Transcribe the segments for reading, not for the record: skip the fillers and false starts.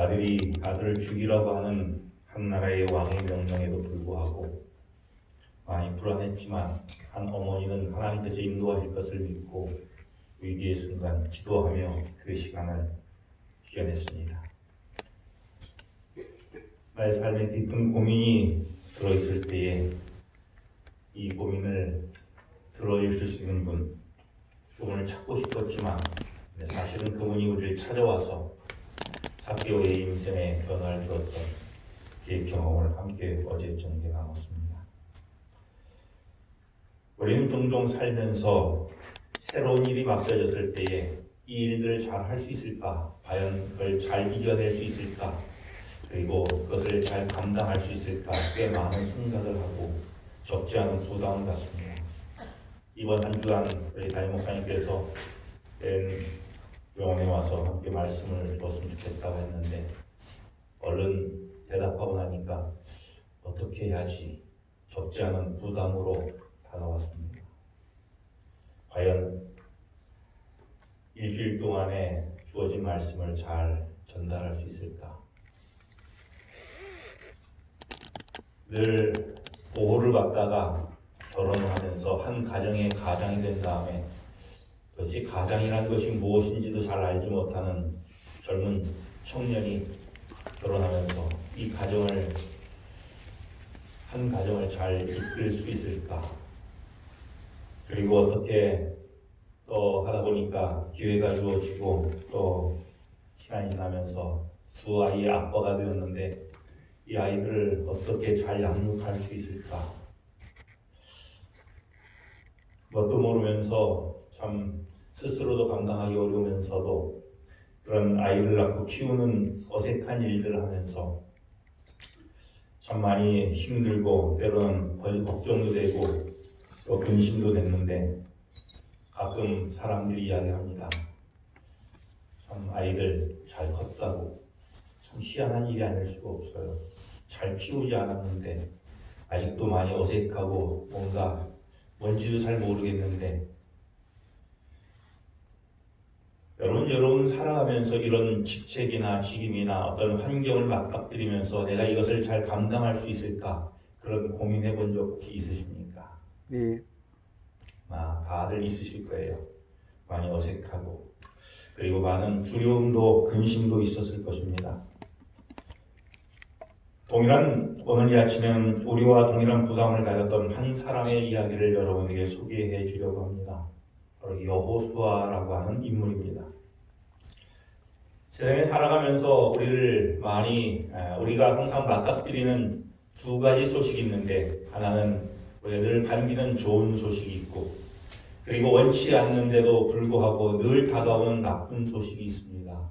아들이 아들을 죽이라고 하는 한 나라의 왕의 명령에도 불구하고 많이 불안했지만 한 어머니는 하나님께서 인도하실 것을 믿고 위기의 순간 기도하며 그 시간을 이겨냈습니다. 나의 삶에 깊은 고민이 들어있을 때에 이 고민을 들어주실 수 있는 분, 그분을 찾고 싶었지만 사실은 그분이 우리를 찾아와서 삭개오의 인생에 변화를 주었던 그 경험을 함께 어제 저녁에 나눴습니다. 우리는 종종 살면서 새로운 일이 맡겨졌을 때에 이 일들을 잘 할 수 있을까? 과연 그걸 잘 이겨낼 수 있을까? 그리고 그것을 잘 감당할 수 있을까? 꽤 많은 생각을 하고 적지 않은 부담을 갖습니다. 이번 한 주간 우리 담임 목사님께서 병원에 와서 함께 말씀을 주었으면 좋겠다고 했는데 얼른 대답하고 나니까 어떻게 해야지 적지 않은 부담으로 다가왔습니다. 과연 일주일 동안에 주어진 말씀을 잘 전달할 수 있을까? 늘 보호를 받다가 결혼을 하면서 한 가정의 가장이 된 다음에 도대체 가장이라는 것이 무엇인지도 잘 알지 못하는 젊은 청년이 결혼하면서 이 가정을 한 가정을 잘 이끌 수 있을까? 그리고 어떻게 또 하다 보니까 기회가 주어지고 또 시간이 지나면서 두 아이의 아빠가 되었는데 이 아이들을 어떻게 잘 양육할 수 있을까? 뭣도 모르면서 참 스스로도 감당하기 어려우면서도 그런 아이를 낳고 키우는 어색한 일들을 하면서 참 많이 힘들고 때로는 거의 걱정도 되고 또 근심도 됐는데 가끔 사람들이 이야기합니다. 참 아이들 잘 컸다고. 참 희한한 일이 아닐 수가 없어요. 잘 키우지 않았는데 아직도 많이 어색하고 뭔가 뭔지도 잘 모르겠는데 여러분 살아가면서 이런 직책이나 직임이나 어떤 환경을 맞닥뜨리면서 내가 이것을 잘 감당할 수 있을까? 그런 고민해 본 적 혹시 있으십니까? 네. 다들 있으실 거예요. 많이 어색하고 그리고 많은 두려움도 근심도 있었을 것입니다. 오늘 이 아침에는 우리와 동일한 부담을 가졌던 한 사람의 이야기를 여러분에게 소개해 주려고 합니다. 바로 여호수아라고 하는 인물입니다. 세상에 살아가면서 우리가 항상 맞닥뜨리는 두 가지 소식이 있는데 하나는 우리가 늘 반기는 좋은 소식이 있고 그리고 원치 않는데도 불구하고 늘 다가오는 나쁜 소식이 있습니다.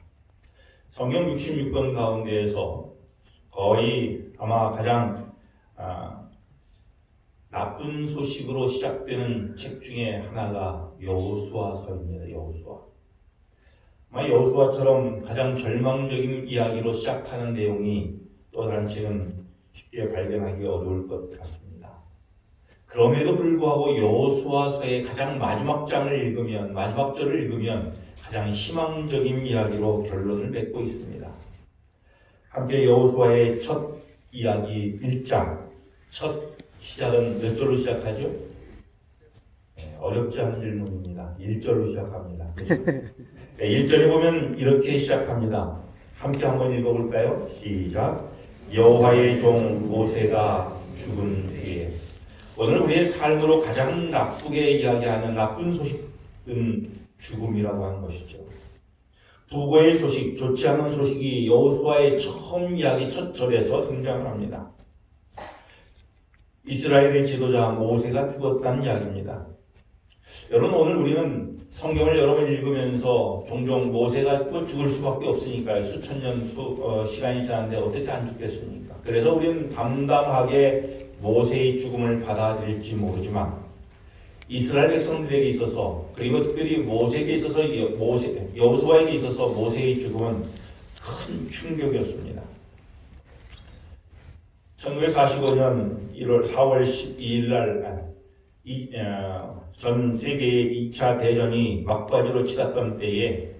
성경 66권 가운데에서 거의 아마 가장 나쁜 소식으로 시작되는 책 중에 하나가 여호수아서입니다. 여호수아처럼 가장 절망적인 이야기로 시작하는 내용이 또 다른 책은 쉽게 발견하기 어려울 것 같습니다. 그럼에도 불구하고 여호수아서의 가장 마지막 절을 읽으면 가장 희망적인 이야기로 결론을 맺고 있습니다. 함께 여호수아의 첫 이야기 1장, 첫 시작은 몇 절로 시작하죠? 어렵지 않은 질문입니다. 1절로 시작합니다. 1절에 보면 이렇게 시작합니다. 함께 한번 읽어볼까요? 시작. 여호와의 종 모세가 죽은 뒤에. 오늘 우리의 삶으로 가장 나쁘게 이야기하는 나쁜 소식은 죽음이라고 하는 것이죠. 부고의 소식, 좋지 않은 소식이 여호수아의 처음 이야기 첫 절에서 등장을 합니다. 이스라엘의 지도자 모세가 죽었다는 이야기입니다. 여러분 오늘 우리는 성경을 여러 번 읽으면서 종종 모세가 또 죽을 수밖에 없으니까요. 수천 년 시간이 지났는데 어떻게 안 죽겠습니까? 그래서 우리는 담담하게 모세의 죽음을 받아들일지 모르지만 이스라엘 백성들에게 있어서 그리고 특별히 여호수아에게 있어서 모세의 죽음은 큰 충격이었습니다. 1945년 4월 12일 날 전 세계의 2차 대전이 막바지로 치닫던 때에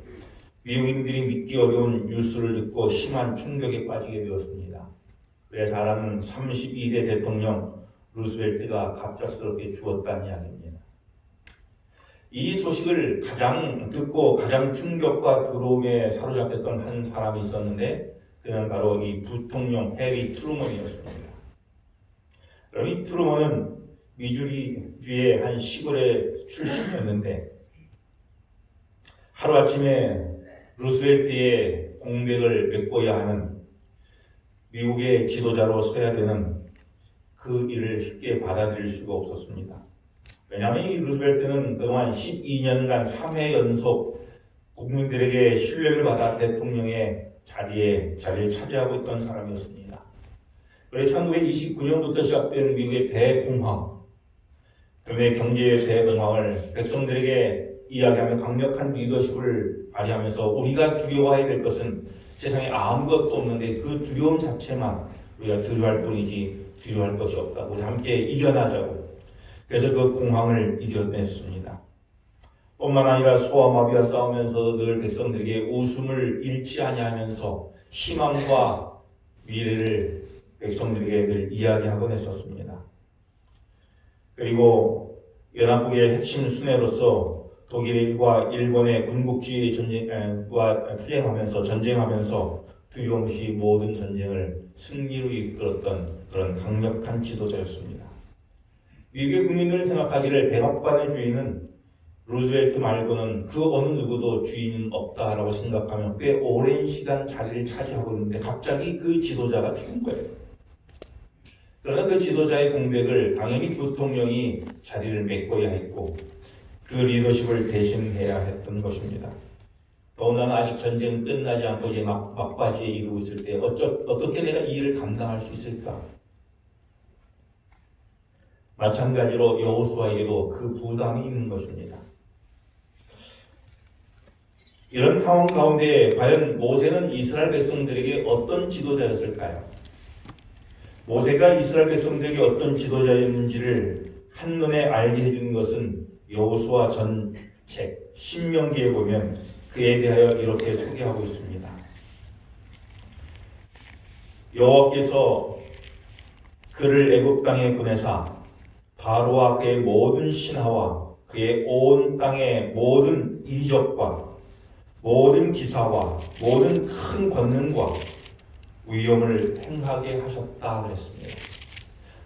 미국인들이 믿기 어려운 뉴스를 듣고 심한 충격에 빠지게 되었습니다. 그래 잘 아는 32대 대통령 루스벨트가 갑작스럽게 죽었다는 이야기입니다. 이 소식을 가장 듣고 가장 충격과 두려움에 사로잡혔던 한 사람이 있었는데 그는 바로 이 부통령 해리 트루먼이었습니다. 이 트루먼은 미주리주의 한 시골의 출신이었는데 하루아침에 루스벨트의 공백을 메꿔야 하는 미국의 지도자로 서야 되는 그 일을 쉽게 받아들일 수가 없었습니다. 왜냐하면 이 루스벨트는 그동안 12년간 3회 연속 국민들에게 신뢰를 받아 대통령의 자리를 차지하고 있던 사람이었습니다. 그래서 1929년부터 시작된 미국의 대공황, 그의 경제 대공황을 백성들에게 이야기하며 강력한 리더십을 발휘하면서 우리가 두려워해야 될 것은 세상에 아무것도 없는데 그 두려움 자체만 우리가 두려워할 뿐이지 두려워할 것이 없다고 우리 함께 이겨나자고. 그래서 그 공황을 이겨냈습니다. 뿐만 아니라 소아마비와 싸우면서도 늘 백성들에게 웃음을 잃지 아니하면서 희망과 미래를 백성들에게 늘 이야기하곤 했었습니다. 그리고 연합국의 핵심 수뇌로서 독일과 일본의 군국주의 전쟁과 전쟁하면서 두려움 없이 모든 전쟁을 승리로 이끌었던 그런 강력한 지도자였습니다. 미국의 국민들은 생각하기를 백악관의 주인은 루즈벨트 말고는 그 어느 누구도 주인은 없다라고 생각하며 꽤 오랜 시간 자리를 차지하고 있는데 갑자기 그 지도자가 죽은 거예요. 그러나 그 지도자의 공백을 당연히 부통령이 자리를 메꿔야 했고 그 리더십을 대신해야 했던 것입니다. 더군다나 아직 전쟁 끝나지 않고 이제 막바지에 이르고 있을 때 어떻게 내가 이 일을 감당할 수 있을까? 마찬가지로 여호수아에게도 그 부담이 있는 것입니다. 이런 상황 가운데 과연 모세는 이스라엘 백성들에게 어떤 지도자였을까요? 모세가 이스라엘 백성들에게 어떤 지도자였는지를 한눈에 알게 해주는 것은 여호수아 전책 신명기에 보면 그에 대하여 이렇게 소개하고 있습니다. 여호와께서 그를 애굽 땅에 보내사 바로와 그의 모든 신하와 그의 온 땅의 모든 이적과 모든 기사와 모든 큰 권능과 위엄을 행하게 하셨다 그랬습니다.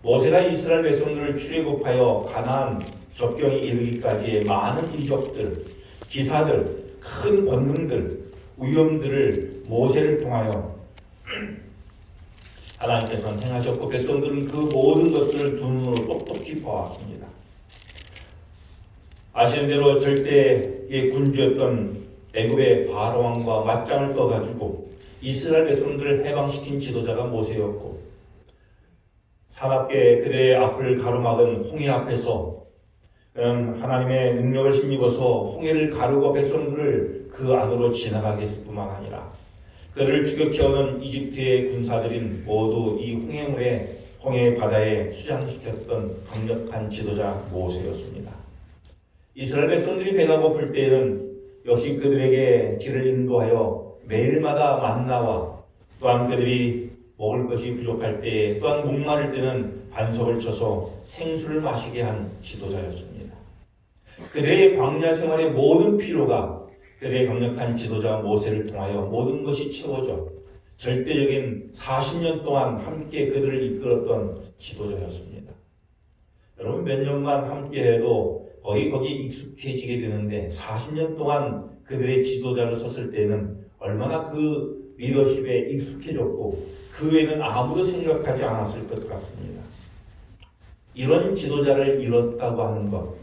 모세가 이스라엘 백성들을 출애굽하여 가나안 접경에 이르기까지의 많은 이적들, 기사들, 큰 권능들, 위엄들을 모세를 통하여 하나님께서는 행하셨고 백성들은 그 모든 것들을 두 눈으로 똑똑히 보았습니다. 아시는 대로 절대의 군주였던 애굽의 바로왕과 맞짱을 떠가지고 이스라엘 백성들을 해방시킨 지도자가 모세였고 사납게 그들의 앞을 가로막은 홍해 앞에서 하나님의 능력을 힘입어서 홍해를 가르고 백성들을 그 안으로 지나가게 했을 뿐만 아니라 그들을 추격해오는 이집트의 군사들인 모두 이 홍해 바다에 수장시켰던 강력한 지도자 모세였습니다. 이스라엘 백성들이 배가 고플 때에는 역시 그들에게 길을 인도하여 매일마다 만나와 또한 그들이 먹을 것이 부족할 때에 또한 목마를 때는 반석을 쳐서 생수를 마시게 한 지도자였습니다. 그들의 광야 생활의 모든 필요가 그들의 강력한 지도자 모세를 통하여 모든 것이 채워져 절대적인 40년 동안 함께 그들을 이끌었던 지도자였습니다. 여러분 몇 년만 함께해도 거의 거기 익숙해지게 되는데 40년 동안 그들의 지도자를 섰을 때는 얼마나 그 리더십에 익숙해졌고 그 외에는 아무도 생각하지 않았을 것 같습니다. 이런 지도자를 잃었다고 하는 것,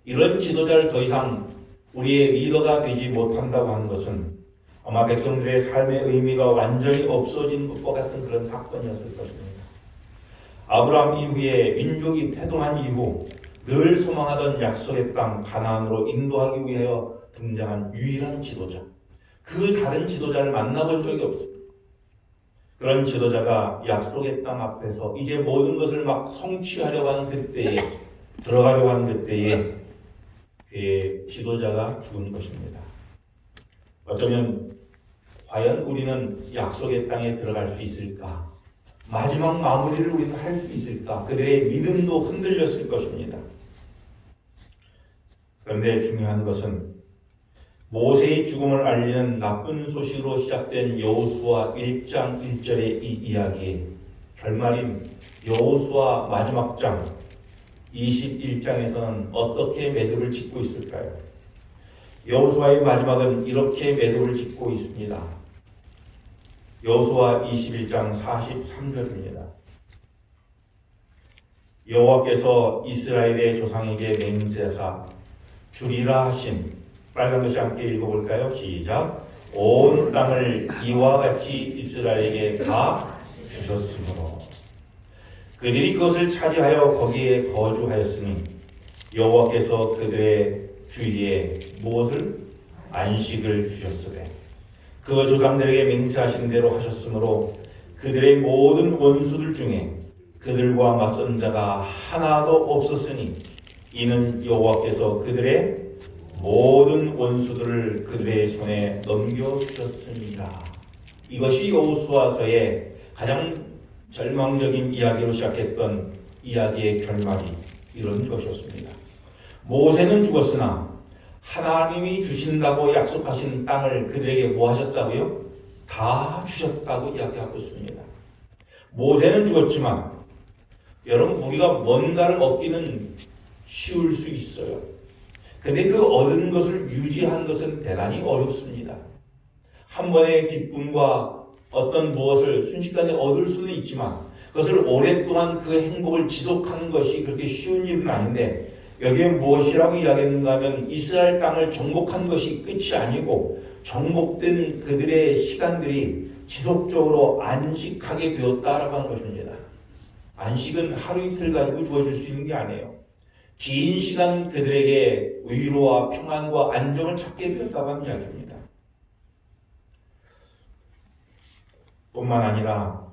이런 지도자를 더 이상 우리의 리더가 되지 못한다고 하는 것은 아마 백성들의 삶의 의미가 완전히 없어진 것과 같은 그런 사건이었을 것입니다. 아브라함 이후에 민족이 태동한 이후 늘 소망하던 약속의 땅 가나안으로 인도하기 위하여 등장한 유일한 지도자. 그 다른 지도자를 만나본 적이 없습니다. 그런 지도자가 약속의 땅 앞에서 이제 모든 것을 막 성취하려고 하는 그때에 들어가려고 하는 그때에 그의 지도자가 죽은 것입니다. 어쩌면 과연 우리는 약속의 땅에 들어갈 수 있을까? 마지막 마무리를 우리는 할 수 있을까? 그들의 믿음도 흔들렸을 것입니다. 그런데 중요한 것은 모세의 죽음을 알리는 나쁜 소식으로 시작된 여호수아 1장 1절의 이 이야기의 결말인 여호수아 마지막 장 21장에서는 어떻게 매듭을 짓고 있을까요? 여호수아의 마지막은 이렇게 매듭을 짓고 있습니다. 여호수아 21장 43절입니다. 여호와께서 이스라엘의 조상에게 맹세하사 주리라 하신, 빨간 글씨 함께 읽어볼까요? 시작. 온 땅을 이와 같이 이스라엘에게 다 주셨으므로 그들이 그것을 차지하여 거기에 거주하였으니 여호와께서 그들의 주위에 무엇을? 안식을 주셨으되 그 조상들에게 맹세하신 대로 하셨으므로 그들의 모든 원수들 중에 그들과 맞선 자가 하나도 없었으니 이는 여호와께서 그들의 모든 원수들을 그들의 손에 넘겨주셨습니다. 이것이 여호수아서의 가장 절망적인 이야기로 시작했던 이야기의 결말이 이런 것이었습니다. 모세는 죽었으나 하나님이 주신다고 약속하신 땅을 그들에게 뭐 하셨다고요? 다 주셨다고 이야기하고 있습니다. 모세는 죽었지만 여러분, 우리가 뭔가를 얻기는 쉬울 수 있어요. 근데 그 얻은 것을 유지하는 것은 대단히 어렵습니다. 한 번의 기쁨과 어떤 무엇을 순식간에 얻을 수는 있지만 그것을 오랫동안 그 행복을 지속하는 것이 그렇게 쉬운 일은 아닌데, 여기에 무엇이라고 이야기했는가 하면 이스라엘 땅을 정복한 것이 끝이 아니고 정복된 그들의 시간들이 지속적으로 안식하게 되었다라고 하는 것입니다. 안식은 하루 이틀 가지고 주어질 수 있는 게 아니에요. 긴 시간 그들에게 위로와 평안과 안정을 찾게 되었다고 하는 이야기입니다. 뿐만 아니라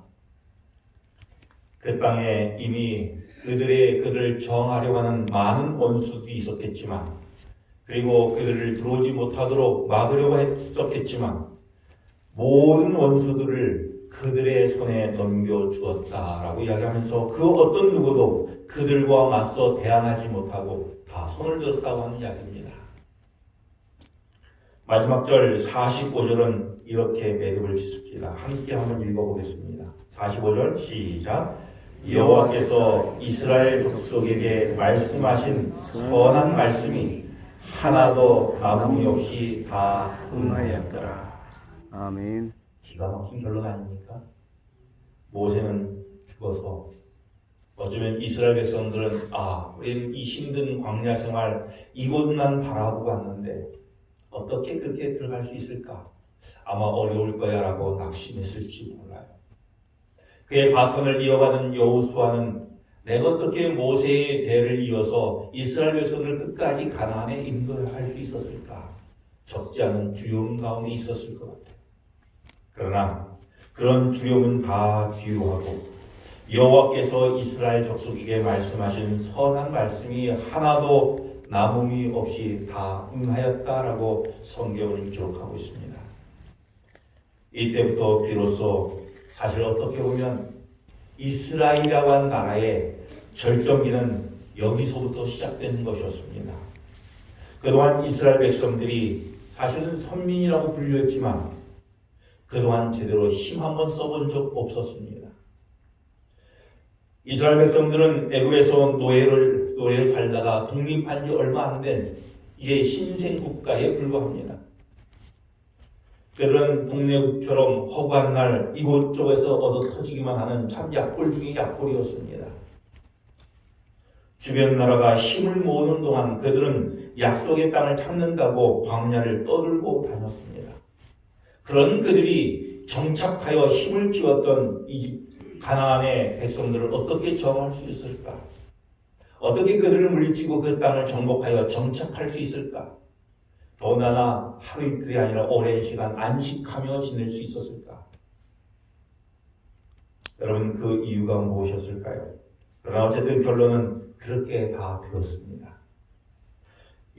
그 땅에 이미 그들을 정하려고 하는 많은 원수들이 있었겠지만, 그리고 그들을 들어오지 못하도록 막으려고 했었겠지만, 모든 원수들을 그들의 손에 넘겨주었다라고 이야기하면서 그 어떤 누구도 그들과 맞서 대항하지 못하고 다 손을 들었다고 하는 이야기입니다. 마지막 절 45절은 이렇게 매듭을 짓습니다. 함께 한번 읽어보겠습니다. 45절 시작. 여호와께서 이스라엘 족속에게 말씀하신 선한 말씀이 하나도 남음이 없이 다 응하였더라. 아멘. 기가 막힌 결론 아닙니까? 모세는 죽어서 어쩌면 이스라엘 백성들은 우리는 이 힘든 광야 생활 이곳만 바라보고 왔는데 어떻게 그렇게 들어갈 수 있을까? 아마 어려울 거야 라고 낙심했을지 몰라요. 그의 바톤을 이어받은 여호수아는 내가 어떻게 모세의 대를 이어서 이스라엘 백성을 끝까지 가나안에 인도할 수 있었을까? 적지 않은 두려움 가운데 있었을 것 같아요. 그러나 그런 두려움은 다 뒤로 하고 여호와께서 이스라엘 족속에게 말씀하신 선한 말씀이 하나도 남음이 없이 다 응하였다라고 성경을 기록하고 있습니다. 이때부터 비로소 사실 어떻게 보면 이스라엘이라고 하는 나라의 절정기는 여기서부터 시작되는 것이었습니다. 그동안 이스라엘 백성들이 사실은 선민이라고 불렸지만 그동안 제대로 힘 한번 써본 적 없었습니다. 이스라엘 백성들은 애굽에서 노예를 살다가 독립한 지 얼마 안 된 이제 신생 국가에 불과합니다. 그들은 동네국처럼 허구한 날 이곳저곳에서 얻어 터지기만 하는 참 약골 중의 약골이었습니다. 주변 나라가 힘을 모으는 동안 그들은 약속의 땅을 찾는다고 광야를 떠들고 다녔습니다. 그런 그들이 정착하여 힘을 키웠던 이 가나안의 백성들을 어떻게 정할 수 있을까? 어떻게 그들을 물리치고 그 땅을 정복하여 정착할 수 있을까? 더군다나 하루 이틀이 아니라 오랜 시간 안식하며 지낼 수 있었을까? 여러분, 그 이유가 무엇이었을까요? 그러나 어쨌든 결론은 그렇게 다 되었습니다.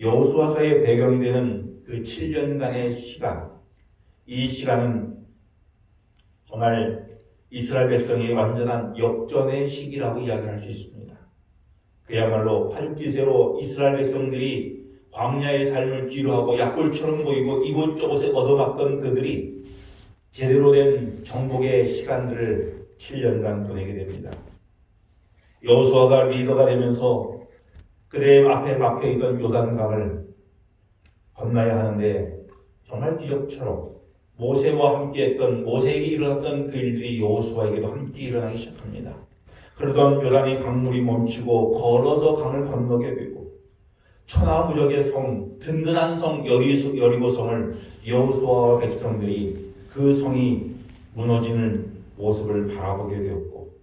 여호수아서의 배경이 되는 그 7년간의 시간, 이 시간은 정말 이스라엘 백성의 완전한 역전의 시기라고 이야기할 수 있습니다. 그야말로 파죽지세로 이스라엘 백성들이 광야의 삶을 기로하고 약골처럼 보이고 이곳저곳에 얻어맞던 그들이 제대로 된 정복의 시간들을 7년간 보내게 됩니다. 여호수아가 리더가 되면서 그의 앞에 막혀있던 요단강을 건너야 하는데 정말 기적처럼 모세와 함께했던 모세에게 일어났던 그 일들이 여호수아에게도 함께 일어나기 시작합니다. 그러던 요단의 강물이 멈추고 걸어서 강을 건너게 되고 천하무적의 성, 든든한 성 여리고성을 여호수아와 백성들이 그 성이 무너지는 모습을 바라보게 되었고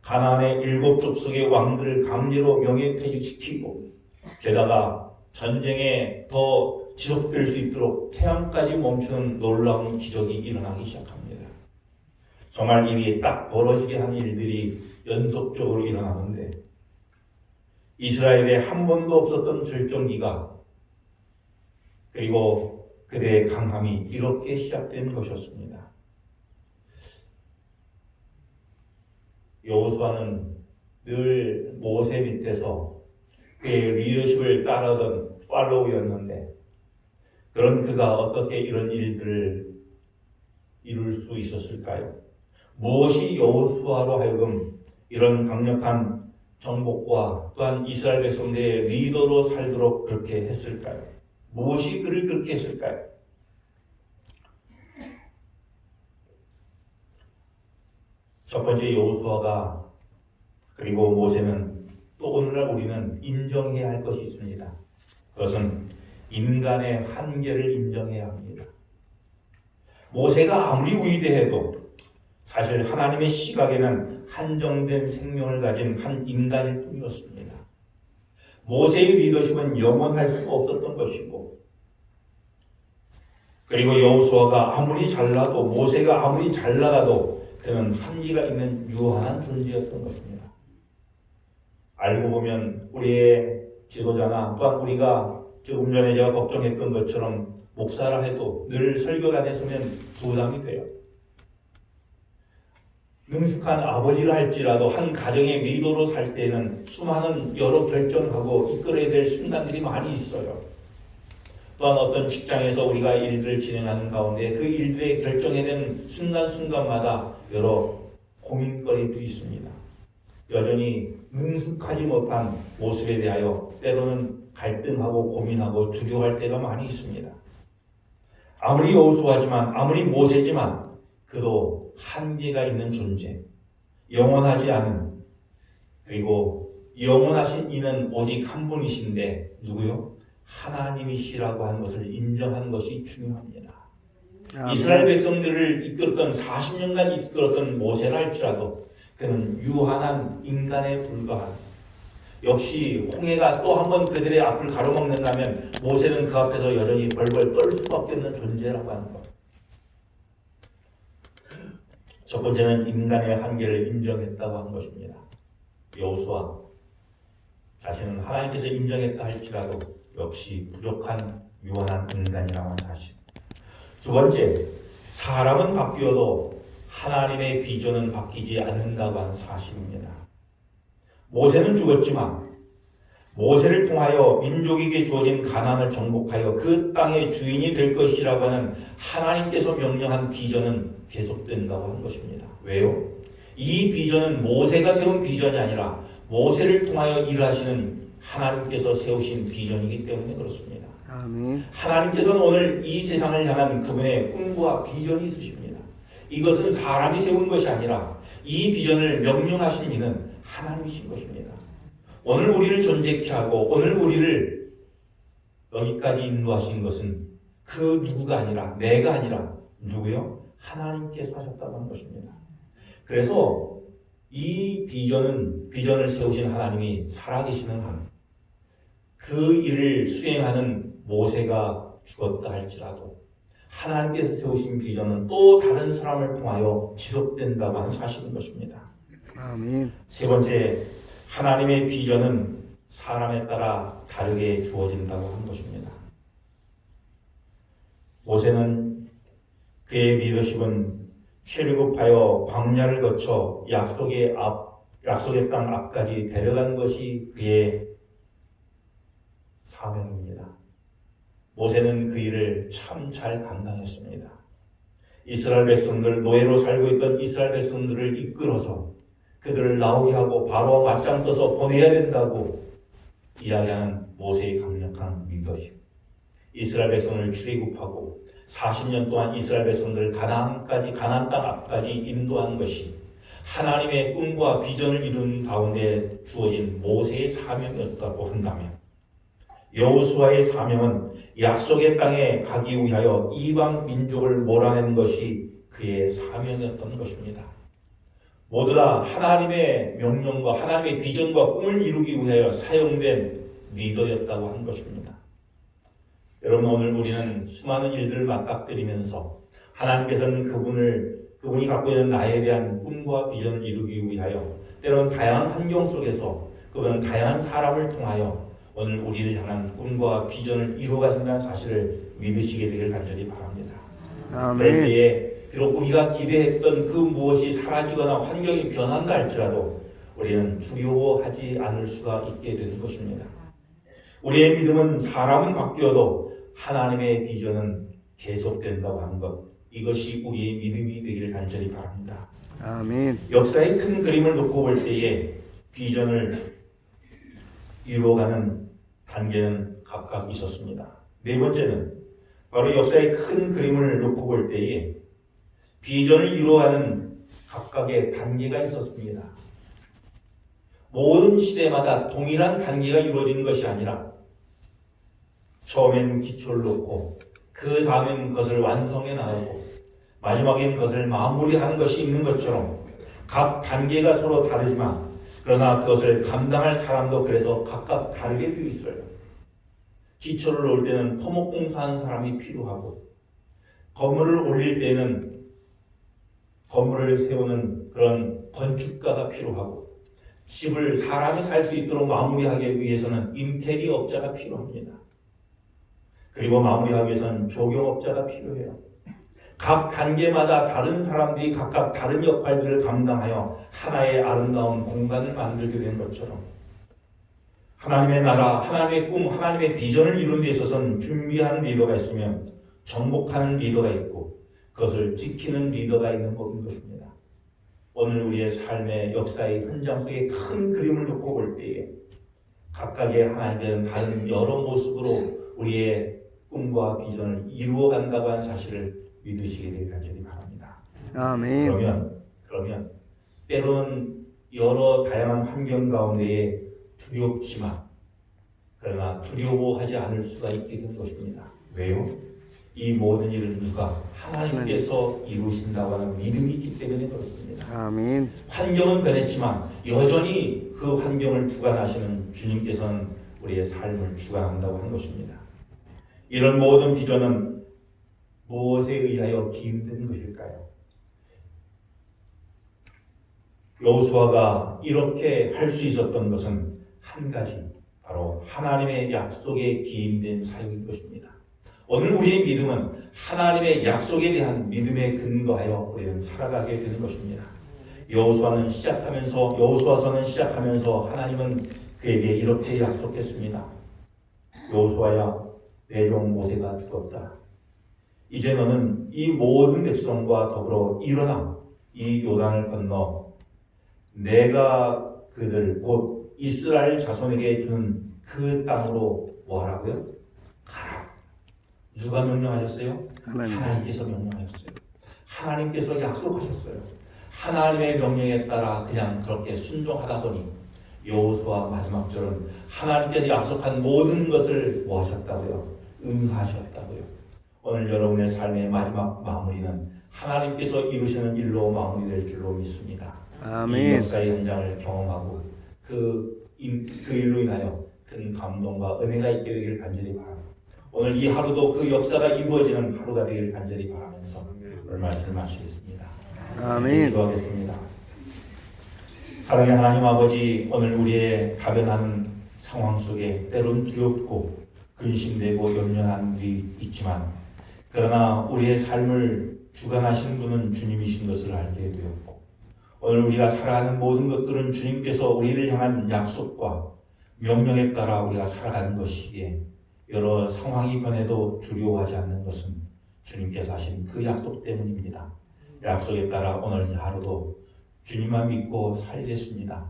가나안의 7 족속의 왕들을 강제로 명예퇴직시키고 게다가 전쟁에 더 지속될 수 있도록 태양까지 멈추는 놀라운 기적이 일어나기 시작합니다. 정말 일이 딱 벌어지게 한 일들이 연속적으로 일어나는데 이스라엘에 한 번도 없었던 절정기가 그리고 그들의 강함이 이렇게 시작된 것이었습니다. 여호수아는 늘 모세 밑에서 그의 리더십을 따르던 팔로우였는데 그런 그가 어떻게 이런 일들을 이룰 수 있었을까요? 무엇이 여호수아로 하여금 이런 강력한 정복과 또한 이스라엘 백성들의 리더로 살도록 그렇게 했을까요? 무엇이 그를 그렇게 했을까요? 첫 번째 여호수아가 그리고 모세는 또 오늘날 우리는 인정해야 할 것이 있습니다. 그것은 인간의 한계를 인정해야 합니다. 모세가 아무리 위대해도 사실 하나님의 시각에는 한정된 생명을 가진 한 인간일 뿐이었습니다. 모세의 리더십은 영원할 수가 없었던 것이고 그리고 여호수아가 아무리 잘나도 모세가 아무리 잘 나가도 그는 한계가 있는 유한한 존재였던 것입니다. 알고 보면 우리의 지도자나 또한 우리가 조금 전에 제가 걱정했던 것처럼 목사라 해도 늘 설교를 안 했으면 부담이 돼요. 능숙한 아버지라 할지라도 한 가정의 리더로 살 때는 수많은 여러 결정하고 이끌어야 될 순간들이 많이 있어요. 또한 어떤 직장에서 우리가 일들을 진행하는 가운데 그 일들에 결정해야 되는 순간순간마다 여러 고민거리들이 있습니다. 여전히 능숙하지 못한 모습에 대하여 때로는 갈등하고 고민하고 두려워할 때가 많이 있습니다. 아무리 여호수아지만 아무리 모세지만 그도 한계가 있는 존재, 영원하지 않은 그리고 영원하신 이는 오직 한 분이신데 누구요? 하나님이시라고 하는 것을 인정하는 것이 중요합니다. 이스라엘 백성들을 이끌었던 40년간 이끌었던 모세라 할지라도 그는 유한한 인간에 불과한 역시 홍해가 또 한 번 그들의 앞을 가로막는다면 모세는 그 앞에서 여전히 벌벌 떨 수밖에 없는 존재라고 하는 것. 첫 번째는 인간의 한계를 인정했다고 하는 것입니다. 여호수아 자신은 하나님께서 인정했다 할지라도 역시 부족한 유한한 인간이라고 하는 사실. 두 번째, 사람은 바뀌어도 하나님의 비전은 바뀌지 않는다고 하는 사실입니다. 모세는 죽었지만 모세를 통하여 민족에게 주어진 가나안을 정복하여 그 땅의 주인이 될 것이라고 하는 하나님께서 명령한 비전은 계속된다고 하는 것입니다. 왜요? 이 비전은 모세가 세운 비전이 아니라 모세를 통하여 일하시는 하나님께서 세우신 비전이기 때문에 그렇습니다. 아멘. 하나님께서는 오늘 이 세상을 향한 그분의 꿈과 비전이 있으십니다. 이것은 사람이 세운 것이 아니라 이 비전을 명령하신 이는 하나님이신 것입니다. 오늘 우리를 존재케 하고 오늘 우리를 여기까지 인도하신 것은 그 누구가 아니라 내가 아니라 누구요? 하나님께서 하셨다고 하는 것입니다. 그래서 이 비전을 세우신 하나님이 살아계시는 한 그 일을 수행하는 모세가 죽었다 할지라도 하나님께서 세우신 비전은 또 다른 사람을 통하여 지속된다고 하는 사실인 것입니다. 아멘. 세 번째, 하나님의 비전은 사람에 따라 다르게 주어진다고 하는 것입니다. 모세는 그의 리더십은 출애굽하여 광야를 거쳐 약속의 땅 앞까지 데려간 것이 그의 사명입니다. 모세는 그 일을 참 잘 감당했습니다. 이스라엘 백성들, 노예로 살고 있던 이스라엘 백성들을 이끌어서 그들을 나오게 하고 바로와 맞짱 떠서 보내야 된다고 이야기하는 모세의 강력한 리더십. 이스라엘 백성을 출애굽하고 40년 동안 이스라엘 백성들을 가나안 땅 앞까지 인도한 것이 하나님의 꿈과 비전을 이룬 가운데 주어진 모세의 사명이었다고 한다면, 여호수아의 사명은 약속의 땅에 가기 위하여 이방 민족을 몰아낸 것이 그의 사명이었던 것입니다. 모두 다 하나님의 명령과 하나님의 비전과 꿈을 이루기 위하여 사용된 리더였다고 한 것입니다. 여러분, 오늘 우리는 수많은 일들을 맞닥뜨리면서 하나님께서는 그분이 갖고 있는 나에 대한 꿈과 비전을 이루기 위하여 때로는 다양한 환경 속에서 그분은 다양한 사람을 통하여 오늘 우리를 향한 꿈과 비전을 이루어가신다는 사실을 믿으시게 되길 간절히 바랍니다. 아멘. 그때에 비록 우리가 기대했던 그 무엇이 사라지거나 환경이 변한다 할지라도 우리는 두려워하지 않을 수가 있게 되는 것입니다. 우리의 믿음은 사람은 바뀌어도 하나님의 비전은 계속된다고 하는 것, 이것이 우리의 믿음이 되기를 간절히 바랍니다. 아멘. 역사의 큰 그림을 놓고 볼 때에 비전을 이루어가는 단계는 각각 있었습니다. 네 번째는 바로 역사의 큰 그림을 놓고 볼 때에 비전을 이루어가는 각각의 단계가 있었습니다. 모든 시대마다 동일한 단계가 이루어지는 것이 아니라 처음엔 기초를 놓고 그 다음엔 그것을 완성해 나가고 마지막엔 그것을 마무리하는 것이 있는 것처럼 각 단계가 서로 다르지만 그러나 그것을 감당할 사람도 그래서 각각 다르게 되어 있어요. 기초를 놓을 때는 토목공사하는 사람이 필요하고 건물을 올릴 때는 건물을 세우는 그런 건축가가 필요하고 집을 사람이 살 수 있도록 마무리하기 위해서는 인테리어업자가 필요합니다. 그리고 마무리하기 위해서는 조경업자가 필요해요. 각 단계마다 다른 사람들이 각각 다른 역할들을 감당하여 하나의 아름다운 공간을 만들게 되는 것처럼 하나님의 나라, 하나님의 꿈, 하나님의 비전을 이루는 데 있어서는 준비하는 리더가 있으면 정복하는 리더가 있고 그것을 지키는 리더가 있는 법인 것입니다. 오늘 우리의 삶의 역사의 현장 속에 큰 그림을 놓고 볼 때에 각각의 하나님께는 다른 여러 모습으로 우리의 꿈과 비전을 이루어간다고 하는 사실을 믿으시게 되길 간절히 바랍니다. 아멘. 그러면 때로는 여러 다양한 환경 가운데에 두렵지만 그러나 두려워하지 않을 수가 있게 된 것입니다. 왜요? 이 모든 일을 누가 하나님께서 이루신다고 하는 믿음이 있기 때문에 그렇습니다. 아멘. 환경은 변했지만 여전히 그 환경을 주관하시는 주님께서는 우리의 삶을 주관한다고 하는 것입니다. 이런 모든 비전은 무엇에 의하여 기인된 것일까요? 여호수아가 이렇게 할 수 있었던 것은 한 가지, 바로 하나님의 약속에 기인된 사역인 것입니다. 오늘 우리의 믿음은 하나님의 약속에 대한 믿음에 근거하여 우리는 살아가게 되는 것입니다. 여호수아서는 시작하면서 하나님은 그에게 이렇게 약속했습니다. 여호수아야, 내 종 모세가 죽었다. 이제 너는 이 모든 백성과 더불어 일어나 이 요단을 건너 내가 그들 곧 이스라엘 자손에게 주는 그 땅으로 뭐하라고요? 가라. 누가 명령하셨어요? 하나님께서 명령하셨어요. 하나님께서 약속하셨어요. 하나님의 명령에 따라 그냥 그렇게 순종하다 보니 여호수아 마지막 절은 하나님께서 약속한 모든 것을 뭐 하셨다고요? 응하셨다고요. 오늘 여러분의 삶의 마지막 마무리는 하나님께서 이루시는 일로 마무리될 줄로 믿습니다. 아멘. 이 역사의 현장을 경험하고 그 일로 인하여 큰 감동과 은혜가 있게 되기를 간절히 바랍니다. 오늘 이 하루도 그 역사가 이루어지는 하루가 되기를 간절히 바라면서 오늘 말씀을 마치겠습니다. 아멘. 기도하겠습니다. 사랑의 하나님 아버지, 오늘 우리의 가변한 상황 속에 때론 두렵고 근심되고 염려하는 일이 있지만 그러나 우리의 삶을 주관하시는 분은 주님이신 것을 알게 되었고 오늘 우리가 살아가는 모든 것들은 주님께서 우리를 향한 약속과 명령에 따라 우리가 살아가는 것이기에 여러 상황이 변해도 두려워하지 않는 것은 주님께서 하신 그 약속 때문입니다. 약속에 따라 오늘 하루도 주님만 믿고 살겠습니다.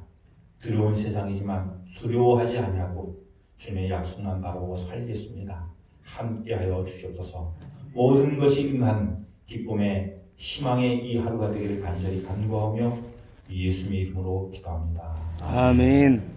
두려운 세상이지만 두려워하지 아니하고 주님의 약속만 바라보고 살겠습니다. 함께하여 주시옵소서. 모든 것이 응한 기쁨의 희망의 이 하루가 되기를 간절히 간구하며 예수님의 이름으로 기도합니다. 아멘.